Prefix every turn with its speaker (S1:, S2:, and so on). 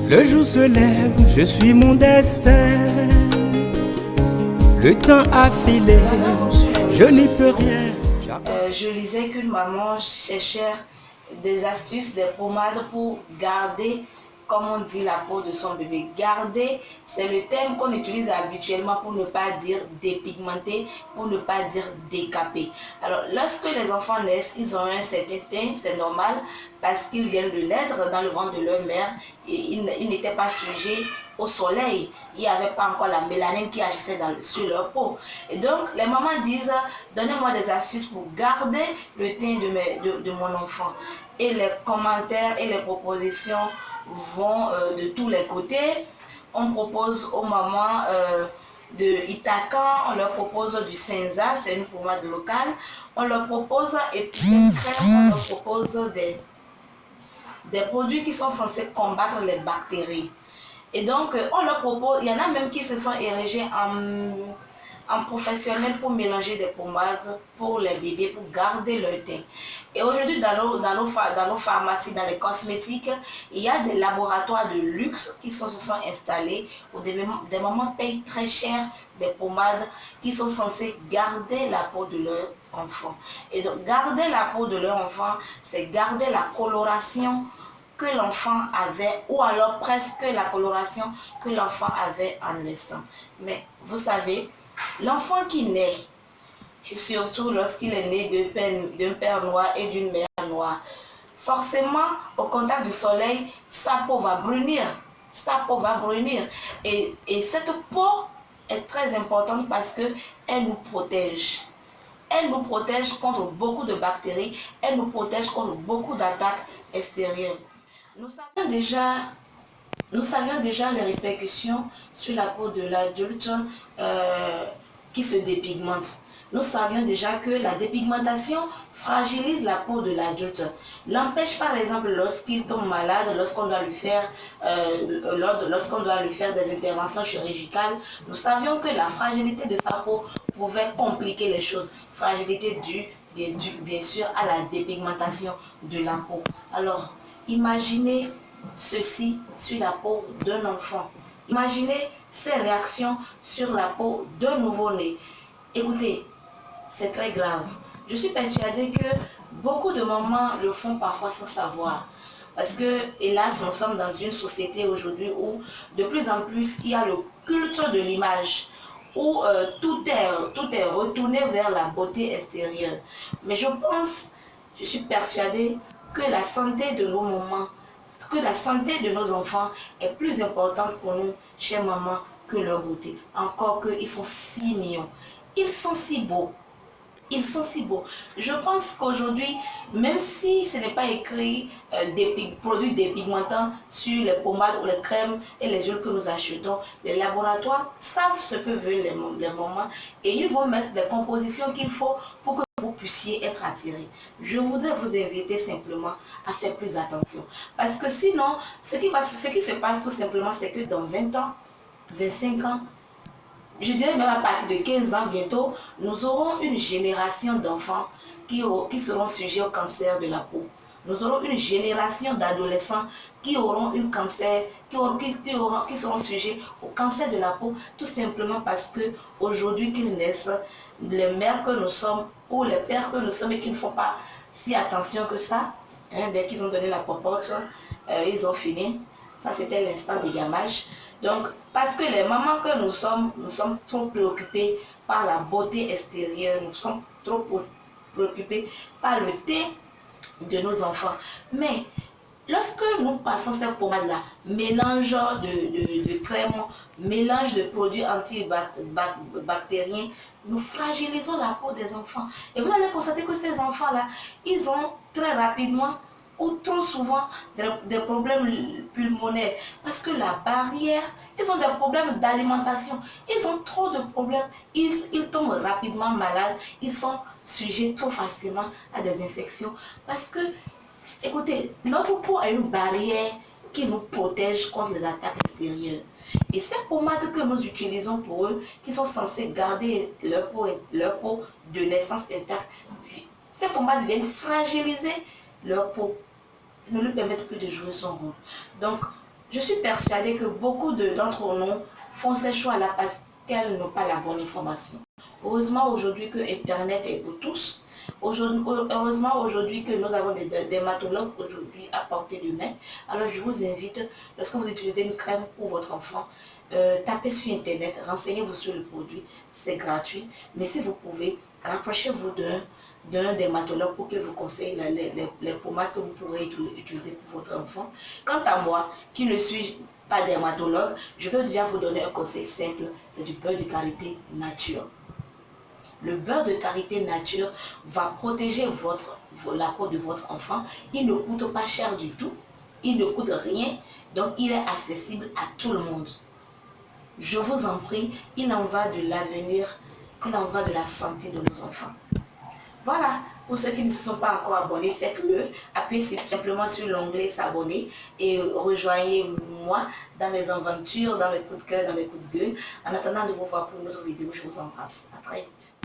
S1: Le jour se lève, je suis mon destin. Le temps a filé, je n'y peux rien.
S2: Je lisais qu'une maman cherchait des astuces, des pommades pour garder, comme on dit, la peau de son bébé. Garder, c'est le terme qu'on utilise habituellement pour ne pas dire dépigmenter, pour ne pas dire décaper. Alors, lorsque les enfants naissent, ils ont un certain teint, c'est normal, parce qu'ils viennent de naître dans le ventre de leur mère et ils n'étaient pas sujets au soleil. Il n'y avait pas encore la mélanine qui agissait sur leur peau. Et donc, les mamans disent, donnez-moi des astuces pour garder le teint de mon enfant. Et les commentaires et les propositions vont de tous les côtés. On propose aux mamans de Itacan, on leur propose du Senza, c'est une pommade locale. On leur propose, et puis on leur propose des produits qui sont censés combattre les bactéries. Et donc, on leur propose, il y en a même qui se sont érigés en professionnels pour mélanger des pommades pour les bébés, pour garder leur teint. Et aujourd'hui, dans nos pharmacies, dans les cosmétiques, il y a des laboratoires de luxe qui se sont installés où des mamans payent très cher des pommades qui sont censées garder la peau de leur enfant. Et donc, garder la peau de leur enfant, c'est garder la coloration que l'enfant avait, ou alors presque la coloration que l'enfant avait en naissant. Mais vous savez, l'enfant qui naît, surtout lorsqu'il est né d'un père noir et d'une mère noire, forcément, au contact du soleil, sa peau va brunir. Sa peau va brunir. Et cette peau est très importante parce qu'elle nous protège. Elle nous protège contre beaucoup de bactéries. Elle nous protège contre beaucoup d'attaques extérieures. Nous savions déjà les répercussions sur la peau de l'adulte qui se dépigmente. Nous savions déjà que la dépigmentation fragilise la peau de l'adulte. L'empêche par exemple lorsqu'il tombe malade, lorsqu'on doit lui faire des interventions chirurgicales. Nous savions que la fragilité de sa peau pouvait compliquer les choses. Fragilité due bien sûr à la dépigmentation de la peau. Alors, imaginez ceci sur la peau d'un enfant. Imaginez ces réactions sur la peau d'un nouveau-né. Écoutez, c'est très grave. Je suis persuadée que beaucoup de mamans le font parfois sans savoir. Parce que, hélas, nous sommes dans une société aujourd'hui où de plus en plus, il y a le culte de l'image, où tout est retourné vers la beauté extérieure. Mais je suis persuadée que la santé de nos mamans, que la santé de nos enfants est plus importante pour nous, chères mamans, que leur beauté. Encore qu'ils sont si mignons. Ils sont si beaux. Ils sont si beaux. Je pense qu'aujourd'hui, même si ce n'est pas écrit des produits dépigmentants sur les pommades ou les crèmes et les huiles que nous achetons, les laboratoires savent ce que veulent les mamans et ils vont mettre des compositions qu'il faut pour que vous puissiez être attirés. Je voudrais vous inviter simplement à faire plus attention. Parce que sinon, ce qui se passe tout simplement, c'est que dans 20 ans, 25 ans, je dirais même à partir de 15 ans bientôt, nous aurons une génération d'enfants qui seront sujets au cancer de la peau. Nous aurons une génération d'adolescents qui auront un cancer, qui seront sujets au cancer de la peau, tout simplement parce que aujourd'hui qu'ils naissent, les mères que nous sommes ou les pères que nous sommes et qui ne font pas si attention que ça, hein, dès qu'ils ont donné la popote, ils ont fini. Ça, c'était l'instant des gammages. Donc, parce que les mamans que nous sommes trop préoccupées par la beauté extérieure, nous sommes trop préoccupés par le teint de nos enfants. Mais, lorsque nous passons cette pommade-là, mélange de crème, mélange de produits antibactériens, nous fragilisons la peau des enfants. Et vous allez constater que ces enfants-là, ils ont très rapidement ou trop souvent des problèmes pulmonaires parce que la barrière, ils ont des problèmes d'alimentation, ils ont trop de problèmes, ils tombent rapidement malades, ils sont sujets trop facilement à des infections parce que, écoutez, notre peau a une barrière qui nous protège contre les attaques extérieures. Et ces pommades que nous utilisons pour eux, qui sont censées garder leur peau de naissance intacte, ces pommades viennent fragiliser leur peau, ne lui permettent plus de jouer son rôle. Donc, Je suis persuadée que beaucoup d'entre nous font ces choix-là parce qu'elles n'ont pas la bonne information. Heureusement aujourd'hui que Internet est pour tous. Heureusement aujourd'hui que nous avons des dermatologues aujourd'hui à portée de main. Alors je vous invite, lorsque vous utilisez une crème pour votre enfant, tapez sur Internet, renseignez-vous sur le produit, c'est gratuit. Mais si vous pouvez, rapprochez-vous d'un dermatologue pour qu'il vous conseille les pommades que vous pourrez utiliser pour votre enfant. Quant à moi, qui ne suis pas dermatologue, je peux déjà vous donner un conseil simple, c'est du beurre de karité nature. Le beurre de karité nature va protéger la peau de votre enfant. Il ne coûte pas cher du tout, il ne coûte rien, donc il est accessible à tout le monde. Je vous en prie, il en va de l'avenir, il en va de la santé de nos enfants. Voilà, pour ceux qui ne se sont pas encore abonnés, faites-le. Appuyez simplement sur l'onglet s'abonner et rejoignez-moi dans mes aventures, dans mes coups de cœur, dans mes coups de gueule. En attendant de vous voir pour une autre vidéo, je vous embrasse. À très vite.